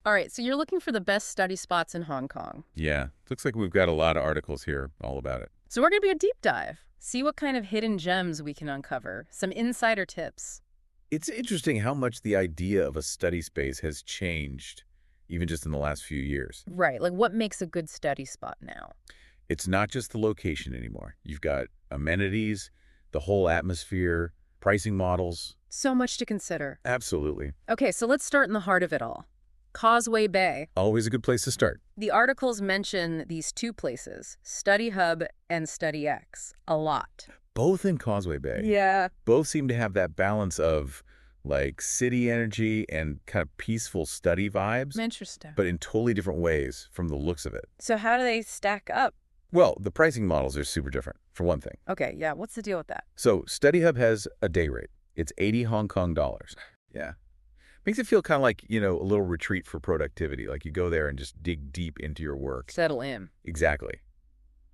All right, so you're looking for the best study spots in Hong Kong. Yeah, looks like we've got a lot of articles here all about it. So we're going to be a deep dive. See what kind of hidden gems we can uncover. Some insider tips. It's interesting how much the idea of a study space has changed, even just in the last few years. Right, like what makes a good study spot now? It's not just the location anymore. You've got amenities, the whole atmosphere, pricing models. So much to consider. Absolutely. Okay, so let's start in the heart of it all. Causeway Bay. Always a good place to start. The articles mention these two places, Study Hub and Study X, a lot. Both in Causeway Bay. Yeah. Both seem to have that balance of like city energy and kind of peaceful study vibes, Interesting. but in totally different ways from the looks of it. So how do they stack up? Well, the pricing models are super different, for one thing. Okay, yeah, what's the deal with that? So Study Hub has a day rate. It's 80 Hong Kong dollars. Yeah. Makes it feel kind of like, a little retreat for productivity. Like you go there and just dig deep into your work. Settle in. Exactly.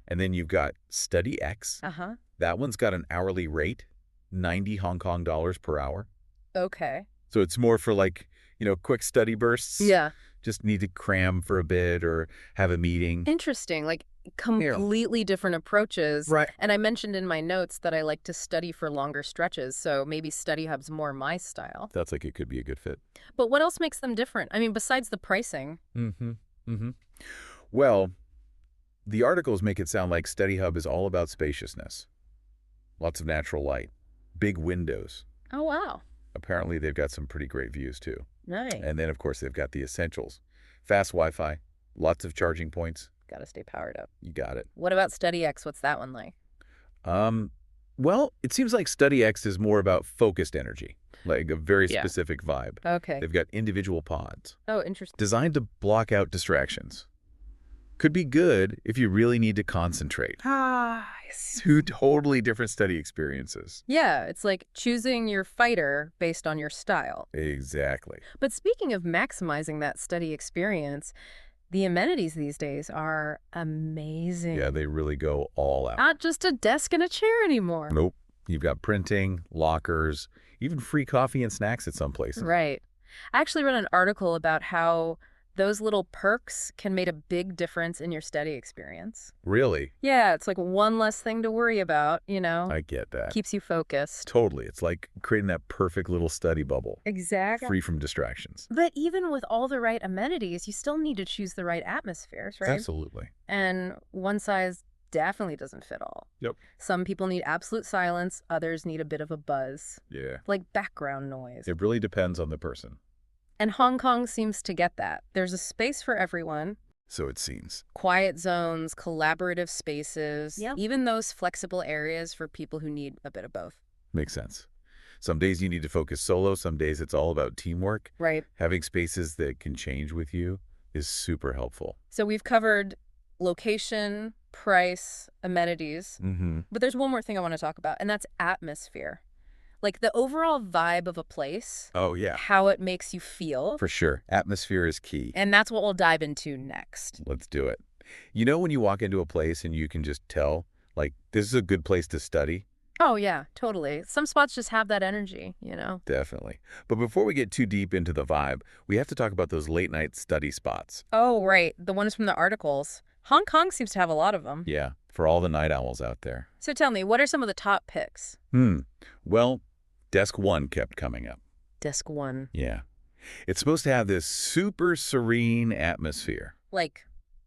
And then you've got Study X. Uh-huh. That one's got an hourly rate, 90 Hong Kong dollars per hour. Okay. So it's more for like, quick study bursts. Yeah. Just need to cram for a bit or have a meeting. Interesting, like completely different approaches. Right. And I mentioned in my notes that I like to study for longer stretches, so maybe Study Hub's more my style. That's like it could be a good fit. But what else makes them different? I mean, besides the pricing. Well, the articles make it sound like Study Hub is all about spaciousness. Lots of natural light. Big windows. Oh, wow. Apparently, they've got some pretty great views, too. Nice. And then, of course, they've got the essentials. Fast Wi-Fi, lots of charging points. Gotta stay powered up. You got it. What about Study X? What's that one like? Well, it seems like Study X is more about focused energy, like a very Yeah. specific vibe. Okay. They've got individual pods Oh, interesting. designed to block out distractions. Could be good if you really need to concentrate. Ah, yes. Two totally different study experiences. Yeah, it's like choosing your fighter based on your style. Exactly. But speaking of maximizing that study experience, the amenities these days are amazing. Yeah, they really go all out. Not just a desk and a chair anymore. Nope. You've got printing, lockers, even free coffee and snacks at some places. Right. I actually read an article about how those little perks can make a big difference in your study experience. Really? Yeah, it's like one less thing to worry about, I get that. Keeps you focused. Totally. It's like creating that perfect little study bubble, Exactly. free from distractions. But even with all the right amenities, you still need to choose the right atmospheres, right? Absolutely. And one size definitely doesn't fit all. Yep. Some people need absolute silence, others need a bit of a buzz, Yeah. like background noise. It really depends on the person. And Hong Kong seems to get that. There's a space for everyone. So it seems. Quiet zones, collaborative spaces, Yep. even those flexible areas for people who need a bit of both. Makes sense. Some days you need to focus solo. Some days it's all about teamwork. Right. Having spaces that can change with you is super helpful. So we've covered location, price, amenities. But there's one more thing I want to talk about, and that's atmosphere. Like the overall vibe of a place, Oh, yeah. how it makes you feel. For sure. Atmosphere is key. And that's what we'll dive into next. Let's do it. When you walk into a place and you can just tell, like, this is a good place to study? Oh, yeah, totally. Some spots just have that energy, Definitely. But before we get too deep into the vibe, we have to talk about those late night study spots. Oh, right. The ones from the articles. Hong Kong seems to have a lot of them. Yeah, for all the night owls out there. So tell me, what are some of the top picks? Well, Desk 1 kept coming up. Desk 1. Yeah. It's supposed to have this super serene atmosphere. Like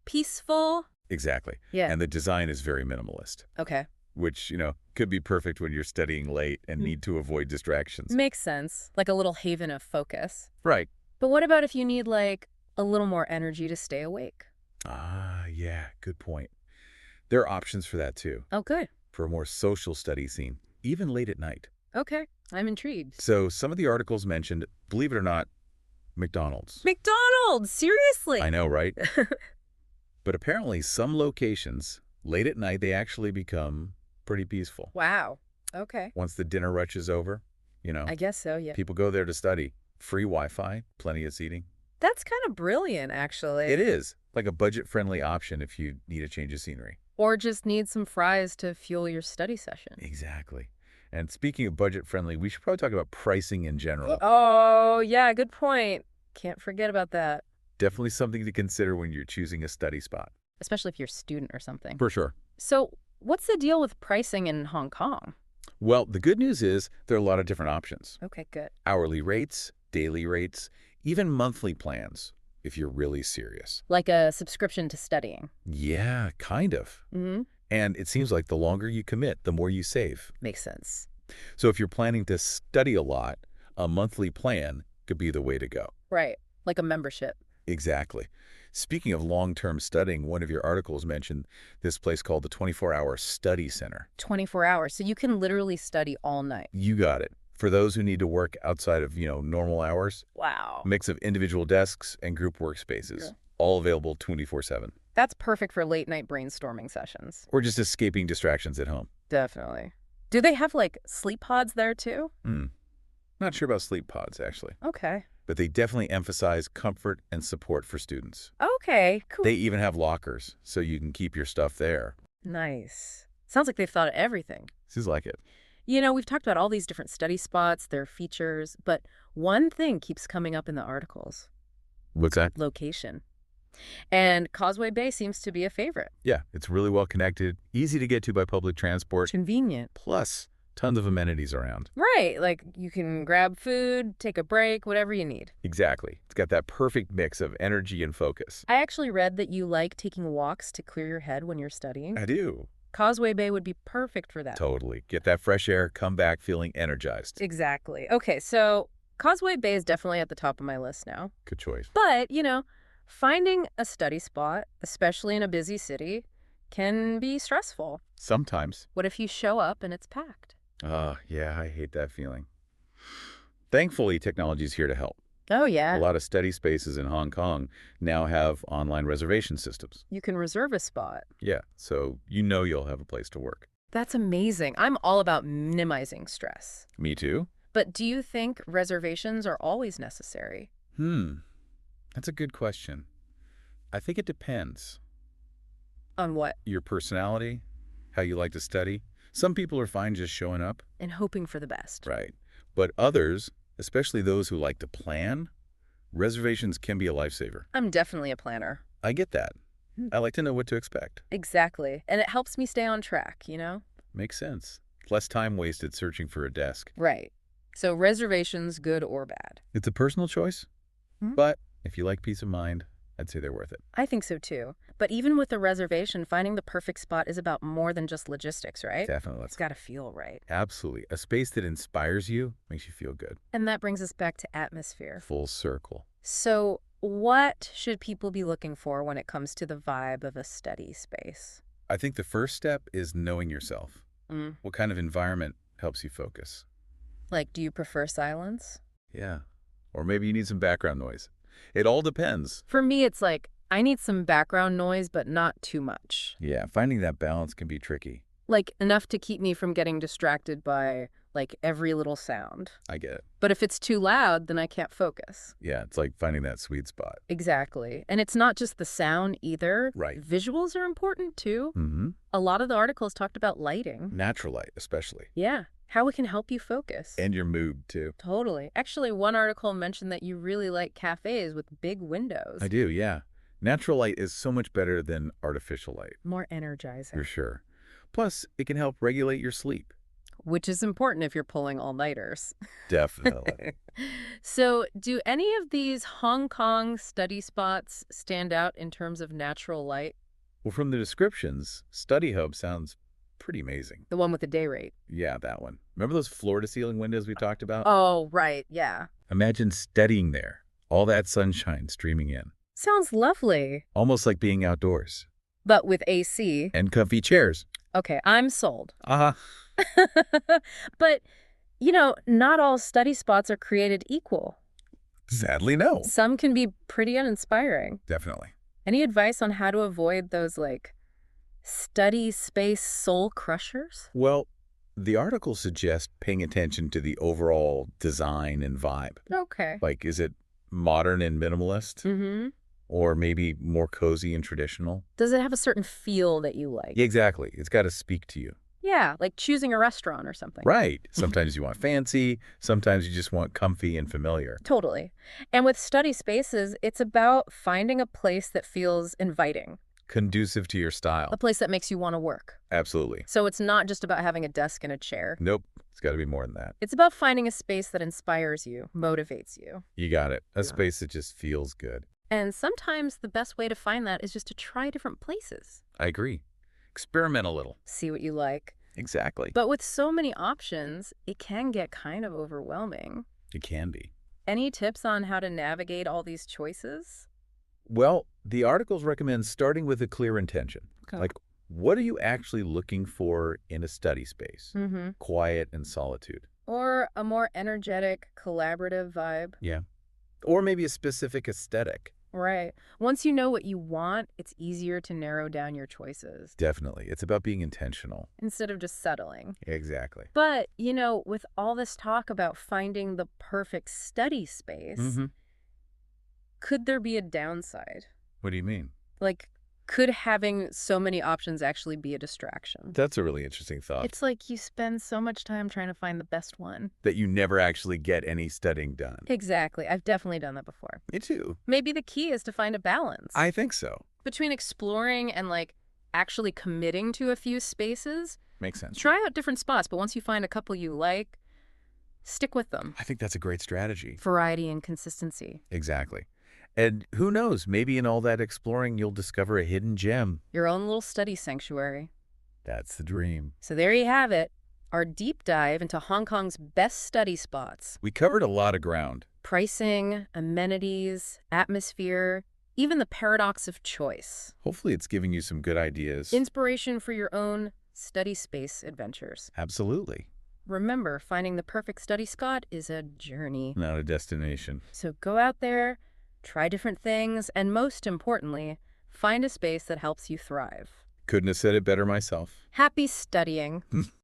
peaceful? Exactly. Yeah. And the design is very minimalist, Okay. which, could be perfect when you're studying late and need to avoid distractions. Makes sense. Like a little haven of focus. Right. But what about if you need, like, a little more energy to stay awake? Ah, yeah, good point. There are options for that, too, Oh, good. for a more social study scene, even late at night. Okay. I'm intrigued. So some of the articles mentioned, believe it or not, McDonald's. McDonald's! Seriously? I know, right? But apparently some locations, late at night, they actually become pretty peaceful. Wow. Okay. Once the dinner rush is over, I guess so, yeah. people go there to study. Free Wi-Fi, plenty of seating. That's kind of brilliant, actually. It is like a budget-friendly option if you need a change of scenery. Or just need some fries to fuel your study session. Exactly. And speaking of budget-friendly, we should probably talk about pricing in general. Oh, yeah, good point. Can't forget about that. Definitely something to consider when you're choosing a study spot. especially if you're a student or something. For sure. So what's the deal with pricing in Hong Kong? Well, the good news is there are a lot of different options. Okay, good. Hourly rates, daily rates, even monthly plans, if you're really serious. Like a subscription to studying. Yeah, kind of. Mm-hmm. And it seems like the longer you commit, the more you save. Makes sense. So if you're planning to study a lot, a monthly plan could be the way to go. Right. Like a membership. Exactly. Speaking of long-term studying, one of your articles mentioned this place called the 24-Hour Study Center. 24 hours. So you can literally study all night. You got it. For those who need to work outside of, normal hours, Wow. mix of individual desks and group workspaces, Yeah. all available 24/7. That's perfect for late night brainstorming sessions. Or just escaping distractions at home. Definitely. Do they have like sleep pods there too? Not sure about sleep pods, actually. Okay. But they definitely emphasize comfort and support for students. Okay, cool. They even have lockers, so you can keep your stuff there. Nice. Sounds like they've thought of everything. Seems like it. We've talked about all these different study spots, their features, but one thing keeps coming up in the articles. What's that? Location. And Causeway Bay seems to be a favorite. Yeah, it's really well connected, easy to get to by public transport, Convenient. plus tons of amenities around. Right, like you can grab food, take a break, whatever you need. Exactly. It's got that perfect mix of energy and focus. I actually read that you like taking walks to clear your head when you're studying. I do. Causeway Bay would be perfect for that. Totally. Get that fresh air, come back feeling energized. Exactly. Okay, so Causeway Bay is definitely at the top of my list now. Good choice. But, finding a study spot, especially in a busy city, can be stressful. Sometimes. What if you show up and it's packed? Yeah, I hate that feeling. Thankfully, technology is here to help. Oh, yeah. A lot of study spaces in Hong Kong now have online reservation systems. You can reserve a spot. Yeah, so you'll have a place to work. That's amazing. I'm all about minimizing stress. Me too. But do you think reservations are always necessary? That's a good question. I think it depends. On what? Your personality, how you like to study. Some people are fine just showing up. And hoping for the best. Right. But others, especially those who like to plan, reservations can be a lifesaver. I'm definitely a planner. I get that. I like to know what to expect. Exactly. And it helps me stay on track, Makes sense. Less time wasted searching for a desk. Right. So reservations, good or bad? It's a personal choice, but if you like peace of mind, I'd say they're worth it. I think so too. But even with a reservation, finding the perfect spot is about more than just logistics, right? Definitely. It's got to feel right. Absolutely. A space that inspires you makes you feel good. And that brings us back to atmosphere. Full circle. So what should people be looking for when it comes to the vibe of a study space? I think the first step is knowing yourself. What kind of environment helps you focus? Like, do you prefer silence? Yeah. Or maybe you need some background noise. It all depends. For me, it's like, I need some background noise, but not too much. Yeah, finding that balance can be tricky. Like, enough to keep me from getting distracted by, every little sound. I get it. But if it's too loud, then I can't focus. Yeah, it's like finding that sweet spot. Exactly. And it's not just the sound either. Right. Visuals are important too. A lot of the articles talked about lighting. Natural light, especially. Yeah. How it can help you focus. And your mood, too. Totally. Actually, one article mentioned that you really like cafes with big windows. I do, yeah. Natural light is so much better than artificial light. More energizing. For sure. Plus, it can help regulate your sleep. Which is important if you're pulling all-nighters. Definitely. So, do any of these Hong Kong study spots stand out in terms of natural light? Well, from the descriptions, Study Hub sounds pretty amazing. The one with the day rate. Yeah, that one. Remember those floor-to-ceiling windows we talked about? Oh, right, yeah. Imagine studying there, all that sunshine streaming in. Sounds lovely. Almost like being outdoors. But with AC. And comfy chairs. Okay, I'm sold. Uh-huh. But, not all study spots are created equal. Sadly, no. Some can be pretty uninspiring. Definitely. Any advice on how to avoid those, study space soul crushers? Well, the article suggests paying attention to the overall design and vibe. Okay. Like, is it modern and minimalist? Mm-hmm. Or maybe more cozy and traditional? Does it have a certain feel that you like? Yeah, exactly. It's got to speak to you. Yeah, like choosing a restaurant or something. Right. Sometimes you want fancy, sometimes you just want comfy and familiar. Totally. And with study spaces, it's about finding a place that feels inviting, Conducive to your a style. place that makes you want to work. Absolutely. So it's not just about having a desk and a chair. Nope. It's got to be more than that. It's about finding a space that inspires you, motivates you. You got it. A space that just feels good. And sometimes the best way to find that is just to try different places. I agree. Experiment a little. See what you like. Exactly. But with so many options, it can get kind of overwhelming. It can be. Any tips on how to navigate all these choices? Well, the articles recommend starting with a clear intention. Okay. Like, what are you actually looking for in a study space? Mm-hmm. Quiet and solitude. Or a more energetic, collaborative vibe. Yeah. Or maybe a specific aesthetic. Right. Once you know what you want, it's easier to narrow down your choices Definitely. It's about being intentional. instead of just settling. Exactly. But, with all this talk about finding the perfect study space, could there be a downside? What do you mean? Like, could having so many options actually be a distraction? That's a really interesting thought. It's like you spend so much time trying to find the best one. That you never actually get any studying done. Exactly. I've definitely done that before. Me too. Maybe the key is to find a balance I think so. between exploring and, actually committing to a few spaces. Makes sense. Try out different spots, but once you find a couple you like, stick with them. I think that's a great strategy. Variety and consistency. Exactly. And who knows, maybe in all that exploring, you'll discover a hidden gem. Your own little study sanctuary. That's the dream. So there you have it, our deep dive into Hong Kong's best study spots. We covered a lot of ground. Pricing, amenities, atmosphere, even the paradox of choice. Hopefully it's giving you some good ideas. Inspiration for your own study space adventures. Absolutely. Remember, finding the perfect study spot is a journey. Not a destination. So go out there, try different things, and most importantly, find a space that helps you thrive. Couldn't have said it better myself. Happy studying.